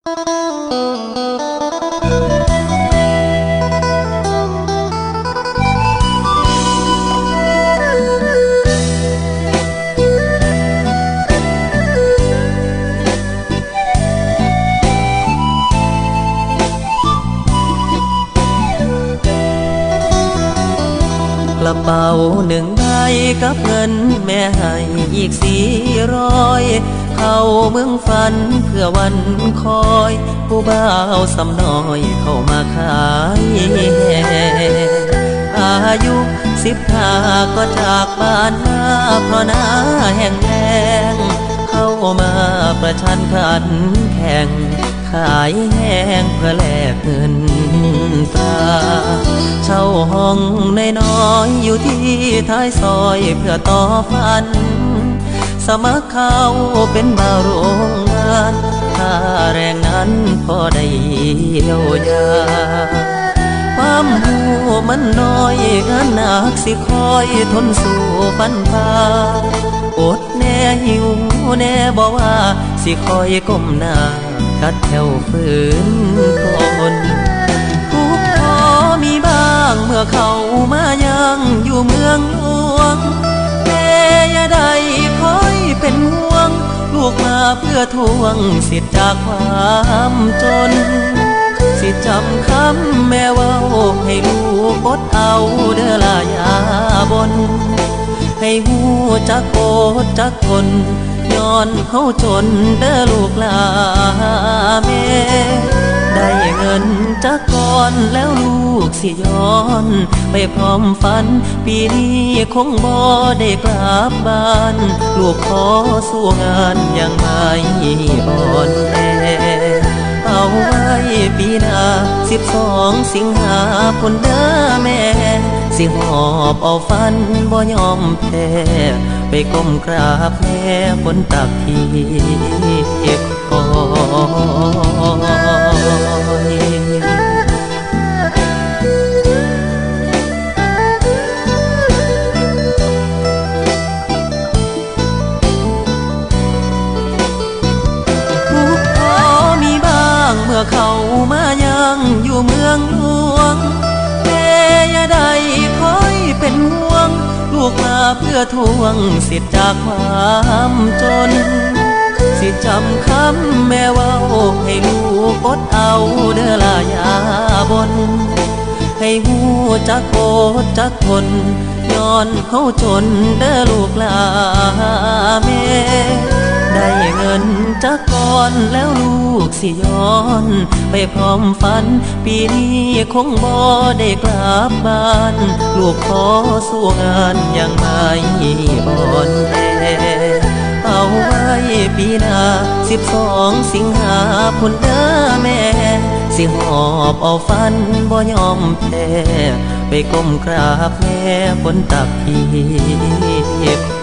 กระเป๋า1 ใบกับเงินแม่ให้อีก400เข้าเมืองฝันเพื่อวันคอยผู้บ่าวสำน้อยเข้ามาขายอายุ15ก็จากบ้านมาเพราะหน้าแห้งแล้งเข้ามาประชันขันแข่งขายแห้งเพื่อแลกเงินตราเช่าห้องน้อยๆอยู่ที่ท้ายซอยเพื่อต่อฝันสมัครเข้าเป็นบ่าวโรงงานค่าแรงนั้นพอได้เยียวยาความหูมันน้อยงานหนักสิคอยทนสู้ฟันฝ่าอดแน่หิวแน่บอกว่าสิคอยก้มหน้ากัดแถวฝืนคนทุกข์พอมีบ้างเมื่อเขามายังอยู่เมืองหลวงแต่อย่าได้คอยเป็นห่วงลูกมาเพื่อทวงสิทธิ์จากความจนสิจำคำแม่เว้าให้ลูกอดเอาเด้อลายาบนให้หูจักอดจักทนย้อนเฮาจนเด้อลูกหลาแม่ได้เงินจักก่อนแล้วลูกสิย้อนไปพร้อมฝันปีนี้คงบ่ได้กลับบ้านลูกขอสู้งานยังไม่อ่อนแอเอาไว้ปีหน้า12 สิงหาคมเด้อแม่สิหอบเอาฟันบ่ยอมแพ้ไปก้มกราบแม่บนตักที่คอยเมื่อเขามายังอยู่เมืองหลวงแต่อย่าได้คอยเป็นห่วงลูกมาเพื่อทวงสิทธิ์จากความจนสิจำคำแม่เว้าให้ลูกอดเอาเด้อลายาบนให้หูจักอดจักทนย้อนเฮาจนเด้อลูกหลาแม่ได้เงินจักก่อนแล้วลูกสิย้อนไปพร้อมฝันปีนี้คงบ่ได้กลับบ้านลูกขอสู้งานยังไม่อ่อนแอเอาไว้ปีหน้า12 สิงหาคมเด้อแม่สิหอบเอาฟันบ่ยอมแพ้ไปก้มกราบแม่บนตักที่